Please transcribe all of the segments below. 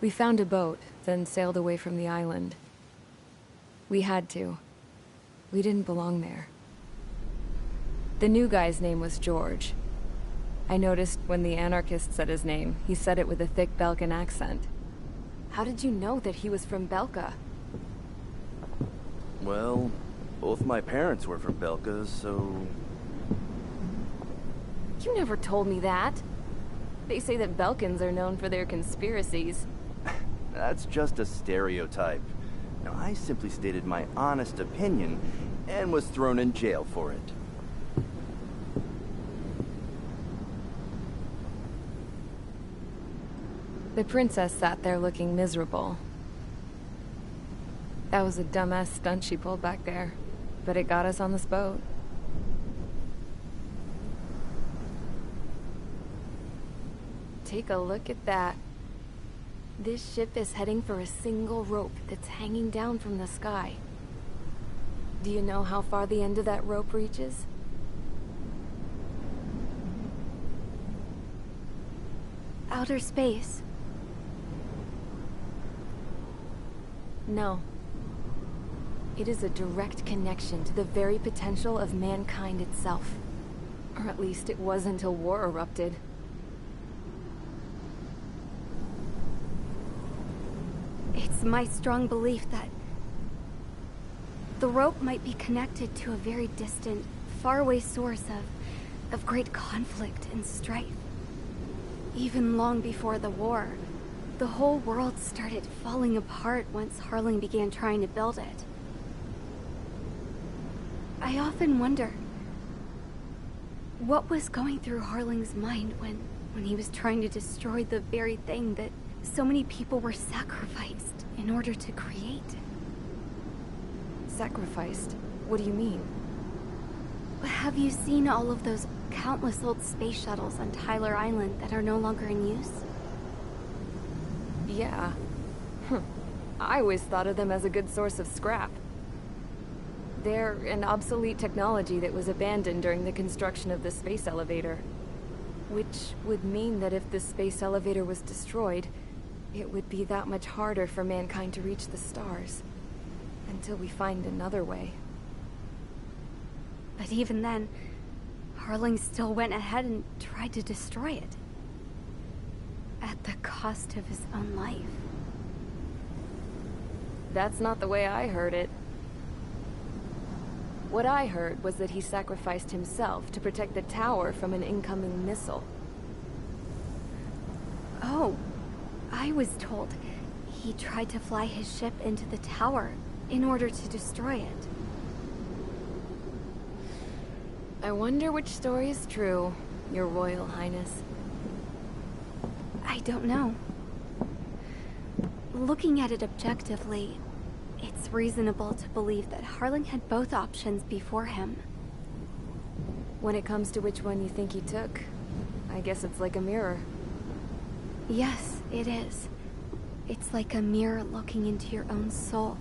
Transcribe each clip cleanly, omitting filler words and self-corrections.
We found a boat, then sailed away from the island. We had to. We didn't belong there. The new guy's name was George. I noticed when the anarchist said his name, he said it with a thick Belkan accent. How did you know that he was from Belka? Well, both my parents were from Belka, so... You never told me that. They say that Belkans are known for their conspiracies. That's just a stereotype. Now, I simply stated my honest opinion and was thrown in jail for it. The princess sat there looking miserable. That was a dumbass stunt she pulled back there, but it got us on this boat. Take a look at that. This ship is heading for a single rope that's hanging down from the sky. Do you know how far the end of that rope reaches? Outer space. No. It is a direct connection to the very potential of mankind itself. Or at least it was until war erupted. It's my strong belief that the rope might be connected to a very distant, faraway source of great conflict and strife. Even long before the war, the whole world started falling apart once Harling began trying to build it. I often wonder what was going through Harling's mind when he was trying to destroy the very thing that so many people were sacrificed in order to create. Sacrificed? What do you mean? Have you seen all of those countless old space shuttles on Tyler Island that are no longer in use? Yeah. I always thought of them as a good source of scrap. They're an obsolete technology that was abandoned during the construction of the space elevator. Which would mean that if the space elevator was destroyed, it would be that much harder for mankind to reach the stars. Until we find another way. But even then, Harling still went ahead and tried to destroy it. At the cost of his own life. That's not the way I heard it. What I heard was that he sacrificed himself to protect the tower from an incoming missile. Oh, I was told he tried to fly his ship into the tower in order to destroy it. I wonder which story is true, Your Royal Highness. I don't know. Looking at it objectively, it's reasonable to believe that Harling had both options before him. When it comes to which one you think he took, I guess it's like a mirror. Yes, it is. It's like a mirror looking into your own soul,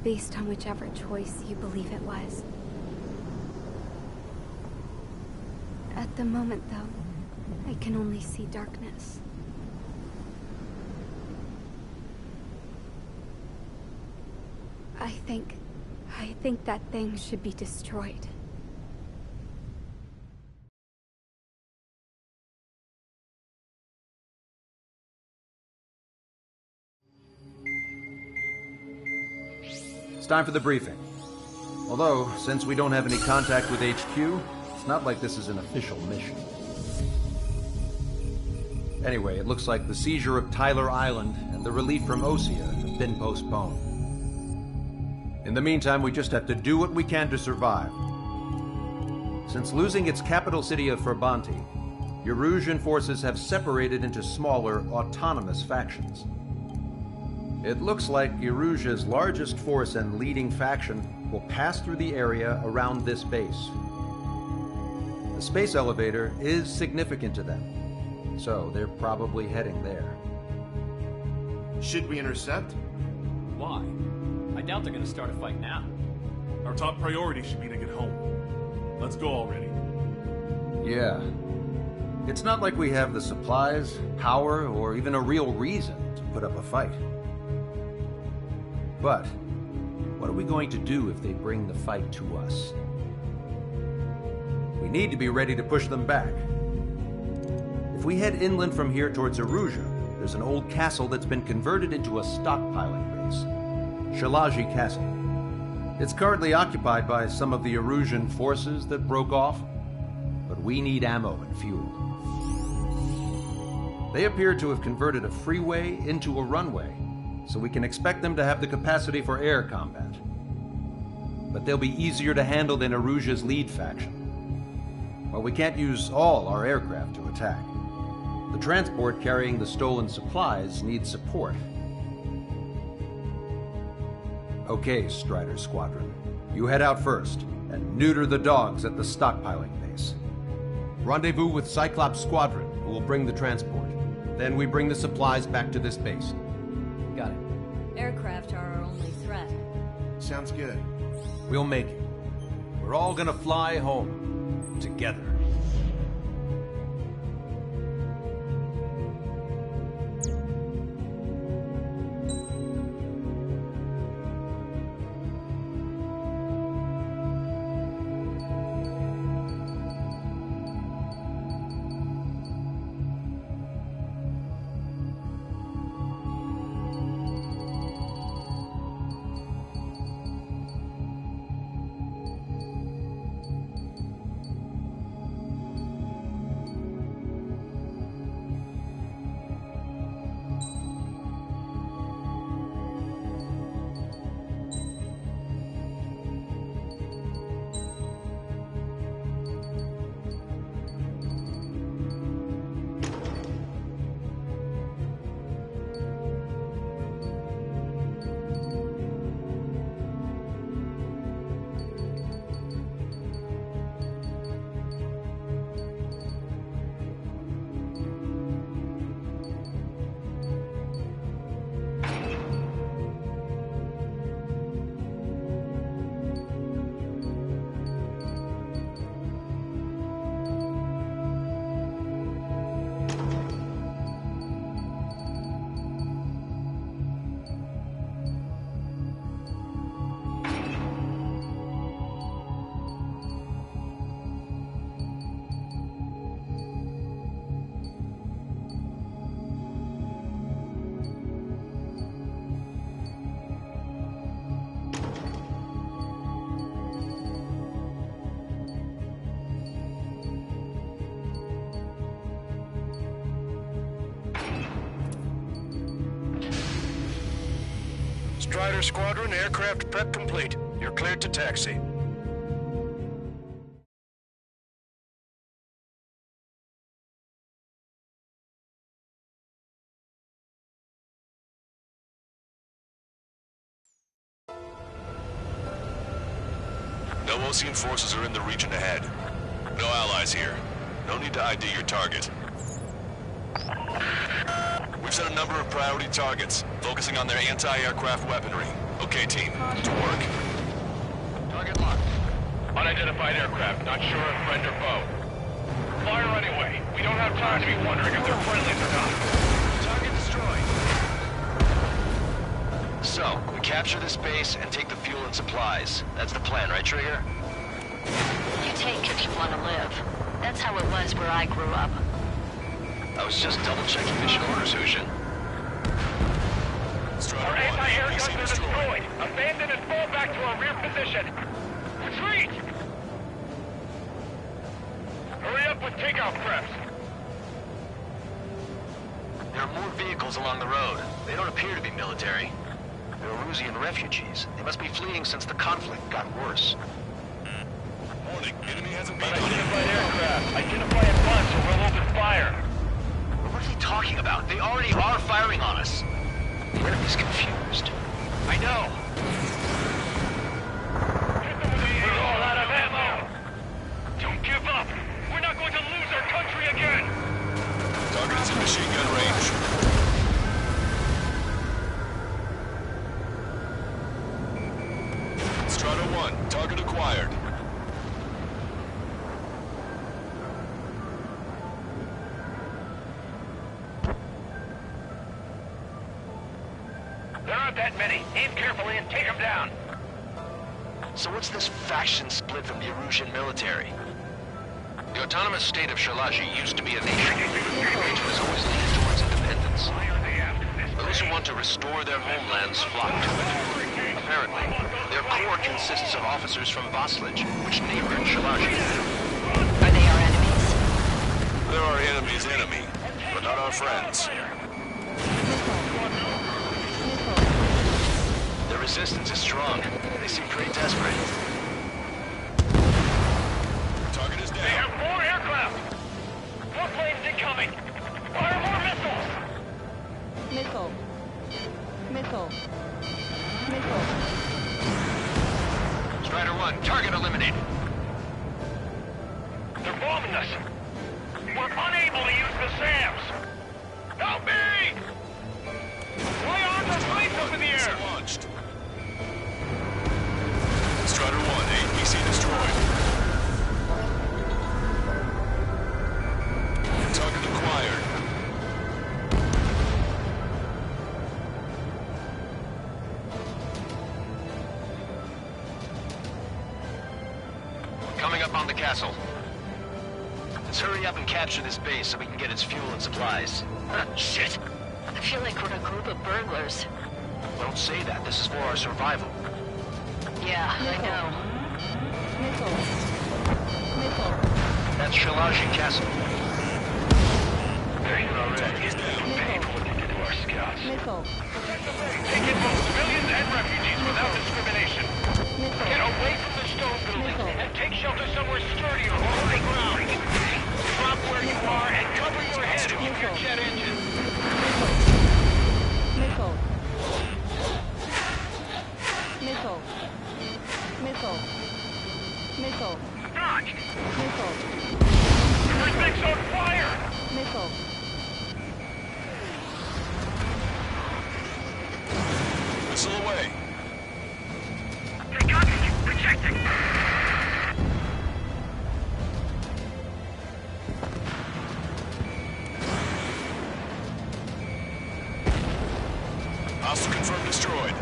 based on whichever choice you believe it was. At the moment, though, I can only see darkness. I think that thing should be destroyed. It's time for the briefing. Although, since we don't have any contact with HQ, it's not like this is an official mission. Anyway, it looks like the seizure of Tyler Island and the relief from Osea have been postponed. In the meantime, we just have to do what we can to survive. Since losing its capital city of Ferbanti, Erusian forces have separated into smaller, autonomous factions. It looks like Erusia's largest force and leading faction will pass through the area around this base. The space elevator is significant to them, so they're probably heading there. Should we intercept? Why? I doubt they're gonna start a fight now. Our top priority should be to get home. Let's go already. Yeah. It's not like we have the supplies, power, or even a real reason to put up a fight. But what are we going to do if they bring the fight to us? We need to be ready to push them back. If we head inland from here towards Erusia, there's an old castle that's been converted into a stockpiling base. Shalaji Castle. It's currently occupied by some of the Erusian forces that broke off, but we need ammo and fuel. They appear to have converted a freeway into a runway, so we can expect them to have the capacity for air combat. But they'll be easier to handle than Erusia's lead faction. Well, we can't use all our aircraft to attack. The transport carrying the stolen supplies needs support. Okay, Strider Squadron. You head out first, and neuter the dogs at the stockpiling base. Rendezvous with Cyclops Squadron, who will bring the transport. Then we bring the supplies back to this base. Got it. Aircraft are our only threat. Sounds good. We'll make it. We're all gonna fly home. Together. Strider Squadron, aircraft prep complete. You're cleared to taxi. No Osean forces are in the region ahead. No allies here. No need to ID your target. We've set a number of priority targets, focusing on their anti-aircraft weaponry. Okay, team, to work. Target locked. Unidentified aircraft, not sure if friend or foe. Fire anyway. We don't have time to be wondering if they're friendlies or not. Target destroyed. So, we capture this base and take the fuel and supplies. That's the plan, right, Trigger? You take if you want to live. That's how it was where I grew up. I was just double-checking mission orders, Hushin. Our anti-air guns are destroyed. Abandon and fall back to our rear position. Retreat! Hurry up with takeoff preps. There are more vehicles along the road. They don't appear to be military. They're Erusian refugees. They must be fleeing since the conflict got worse. Warning, enemy has a Unidentified aircraft. Identify at once or we'll open fire. What are they talking about? They already are firing on us. The enemy's confused. I know. We're all out of ammo. Don't give up. We're not going to lose our country again. Target is in machine gun range. Strata 1, target acquired. got that many. Aim carefully and take them down. So what's this faction split from the Erusian military? The autonomous state of Shalaji used to be a nation. The region has always leaned towards independence. Why are they after this? Those who want to restore their homelands flock to it. Apparently, their core consists of officers from Vaslij, which neighbored Shalaji. Are they our enemies? They're our enemy's enemy, but not our friends. The resistance is strong. They seem pretty desperate. Target is They down. have more aircraft! More planes incoming! Fire more missiles! Missile. Missile. Missile. Strider 1, target eliminated. They're bombing us! We're unable to use the SAMs! Help me! Why aren't our planes up in the air? Launched. Strider 1, APC destroyed. Target acquired. Coming up on the castle. Let's hurry up and capture this base so we can get its fuel and supplies. Shit. I feel like we're a group of burglars. Don't say that. This is for our survival. Yeah, I know. Missile. Missile. That's Shalaji Castle. They're here already. Pay for what they did to our scouts. Missile. Take in both civilians and refugees without discrimination. Missile. Get away from the stone building Missile. and take shelter somewhere sturdier or on the ground. Drop where you are and cover your head if you hear jet engines. Missile. Missile. Missile. Missile. Dodge! Missile. Everything's on fire! Missile. Missile away. They got me! Protecting! Hostile confirmed destroyed.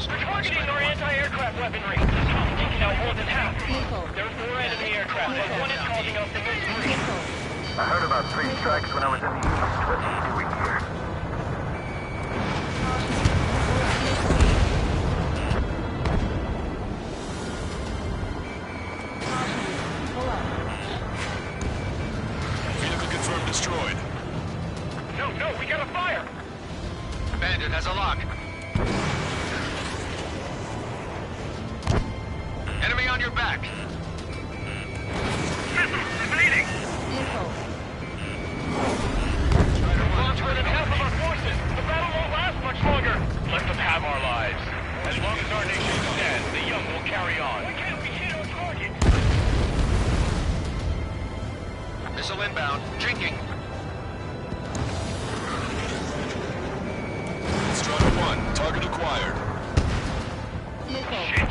They're targeting our anti-aircraft weaponry. Taking out more than half. Missile. There's 4 enemy aircraft, and one is causing us to lose 3. Missile. I heard about 3 strikes when I was in the east. What's he doing here? Vehicle confirmed destroyed. No, we got a fire! Bandit has a lock. Enemy on your back. Evading! Missile. Launch more than half of our forces! The battle won't last much longer! Let them have our lives. As long as our nation stands, the young will carry on. Why can't we hit our target? Missile inbound. Drinking. Strider 1, target acquired. Missile. Shit!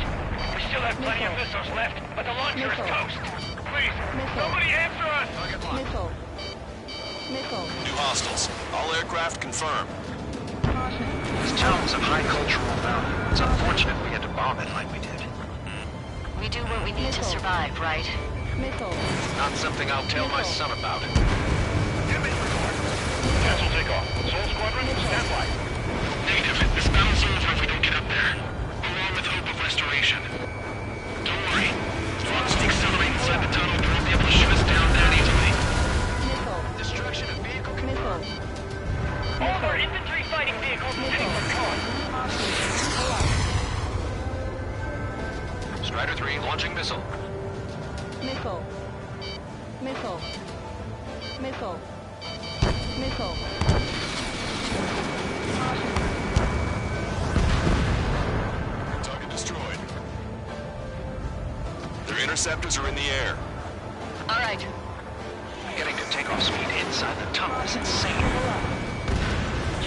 We still have plenty of missiles left, but the launcher is toast. Please, somebody answer us! Missile. Missile. New hostiles. All aircraft confirmed. This town is of high cultural value. It's unfortunate we had to bomb it like we did. We do what we need to survive, right? Missile. Not something I'll tell my son about. Cancel takeoff. Soul Squadron, stand by. Negative. This bounce over if we don't get up there. Along with hope of restoration. Don't worry. As long as we accelerate inside the tunnel, they won't be able to shoot us down that easily. Missile. Destruction of vehicle Missile. All our infantry fighting vehicles take for cover. Strider 3 launching missile. Missile. Missile. Missile. Missile. Target destroyed. Their interceptors are in the air. All right. Getting to takeoff speed inside the tunnel is insane.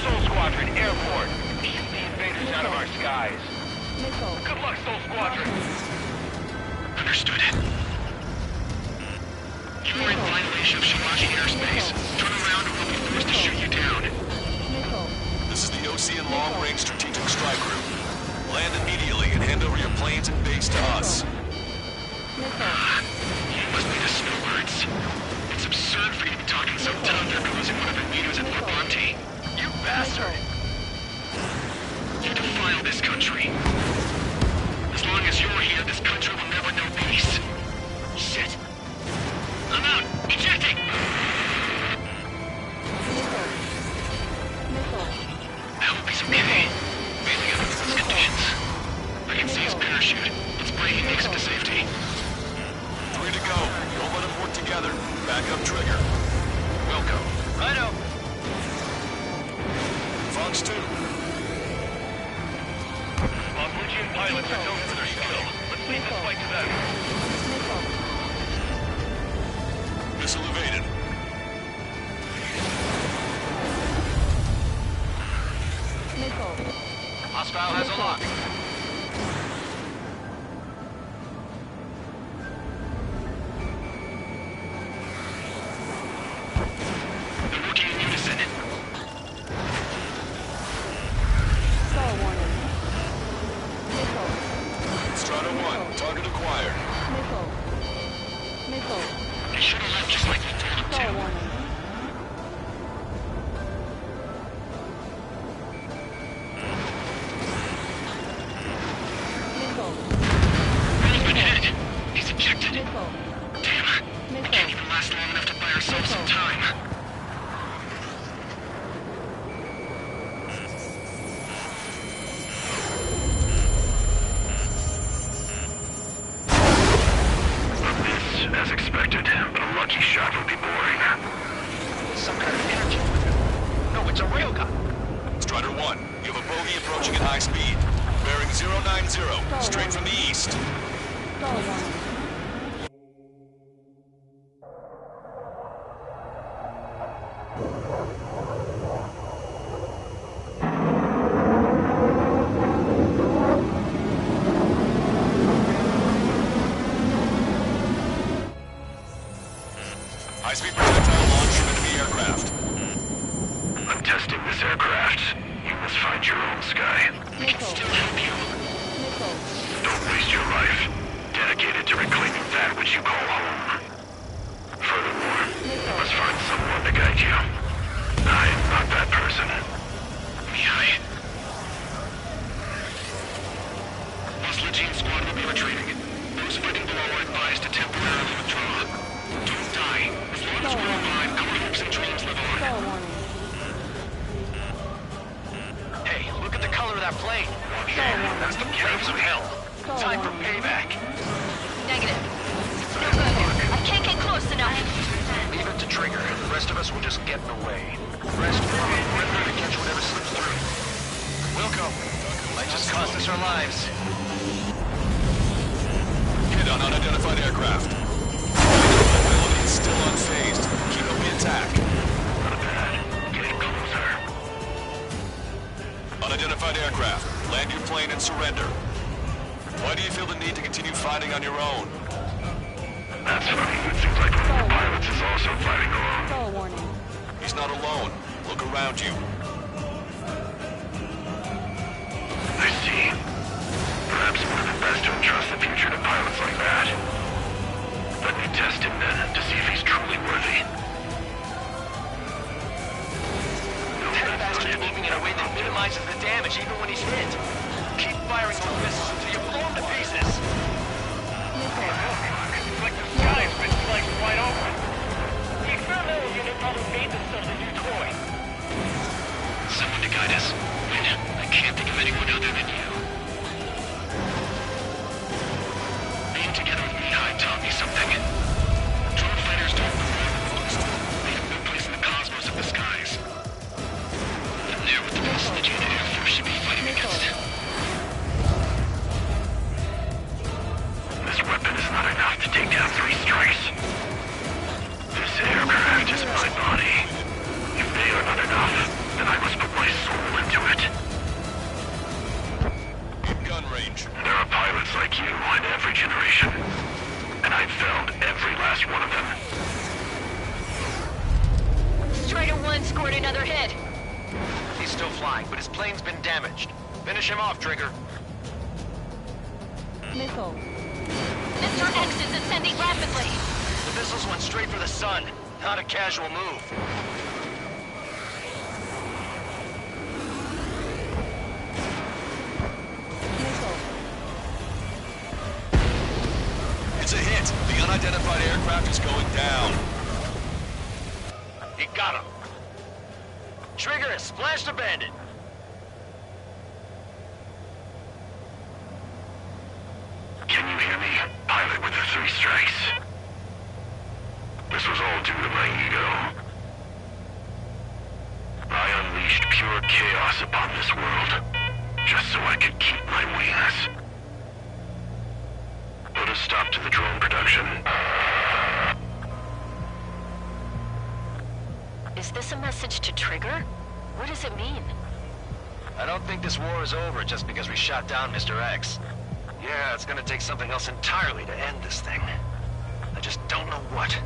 Soul Squadron, airport. Shoot the invaders out of our skies. Missile. Good luck, Soul Squadron. Understood. You are in violation of Shalaji airspace. Turn around or we'll be forced to shoot you down. Missile. This is the OCS X-File has a lock. They're working in unison. Stall warning. Missile. Strata 1, target acquired. Missile. Missile. They should have left just like we told them Stall to. warning. Missile. He's been hit. He's ejected. Missile. Damn. We Missile. can't even last long enough to buy ourselves some time. As expected, but a lucky shot would be boring. Some kind of energy. No, it's a railgun. Strider 1, you have a bogey approaching at high speed. Bearing 090, straight from the east. Stall warning. High-speed projectile launch from enemy aircraft. I'm testing this aircraft. You must find your own sky. We can still help you. Missile. Don't waste your life. Dedicated to reclaiming that which you call home. Furthermore, you must find someone to guide you. I'm not that person. Mihai? Boss Legion squad will be retreating. Those fighting below are advised to temporarily withdraw. Don't die. As long as we're alive, our hopes and dreams live on. Stall warning. Hey, look at the color of that plane. That's the flames of hell. Time for payback. Negative. No further. I can't get close enough. Leave it to Trigger. The rest of us will just get in the way. Rest remember to catch whatever slips through. Wilco, might just cost us our lives. Hit on unidentified aircraft. Mobility is still unfazed. Keep up the attack. Not bad. Getting closer. Unidentified aircraft. Land your plane and surrender. Why do you feel the need to continue fighting on your own? That's funny. It seems like one of the pilots is also fighting alone. Stall warning. He's not alone. Look around you. I see. Perhaps it would have been best to entrust the future to pilots like that. Let me test him then, to see if he's truly worthy. That bastard's moving in a way that minimizes the damage even when he's hit. Keep firing those missiles until you blow him to pieces. Missile. It's like the sky's been sliced wide open. The experimental unit probably made themselves a new toy. Someone to guide us. Wait, I can't think of anyone other than you. Being together with Mihai taught me something. Drone fighters don't move around the books. They have no place in the cosmos of the skies. And they're what the Boss Legion Air Force should be fighting against. This weapon is not enough to take down 3 strikes. This aircraft is my body. If they are not enough, then I must put my soul into it. Gun range. There are pilots like you in every generation. And I've found every last one of them. Strider 1 scored another hit. He's still flying, but his plane's been damaged. Finish him off, Trigger. Missile. Mr. X is ascending rapidly. The missiles went straight for the sun. Not a casual move. Missile. It's a hit. The unidentified aircraft is going down. You got him. Trigger has splashed a bandit. Can you hear me? Pilot with the 3 strikes. This was all due to my ego. I unleashed pure chaos upon this world, just so I could keep my wings. Put a stop to the drone production. Is this a message to Trigger? What does it mean? I don't think this war is over just because we shot down Mr. X. Yeah, it's gonna take something else entirely to end this thing. I just don't know what.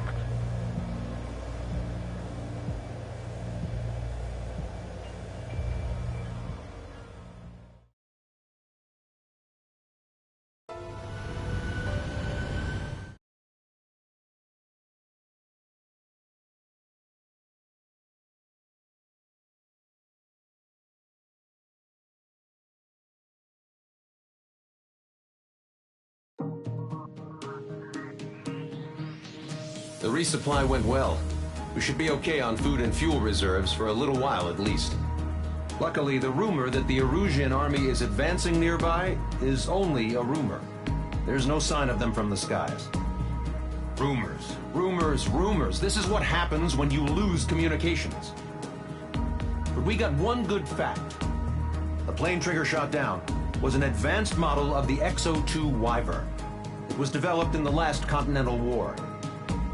The resupply went well. We should be okay on food and fuel reserves for a little while at least. Luckily, the rumor that the Erusian army is advancing nearby is only a rumor. There's no sign of them from the skies. Rumors, rumors, rumors. This is what happens when you lose communications. But we got one good fact. The plane Trigger shot down was an advanced model of the X-02 Wyvern. It was developed in the last Continental War.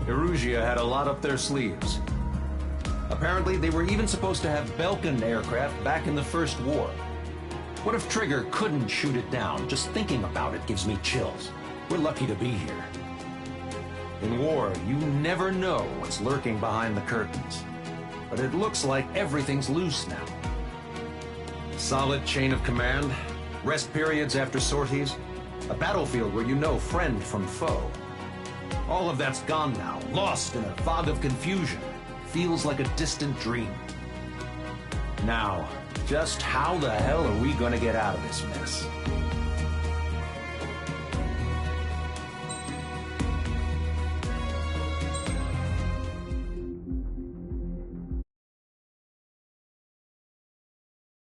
Erusia had a lot up their sleeves. Apparently, they were even supposed to have Belkin aircraft back in the First War. What if Trigger couldn't shoot it down? Just thinking about it gives me chills. We're lucky to be here. In war, you never know what's lurking behind the curtains. But it looks like everything's loose now. Solid chain of command, rest periods after sorties, a battlefield where you know friend from foe. All of that's gone now, lost in a fog of confusion. Feels like a distant dream. Now, just how the hell are we gonna get out of this mess?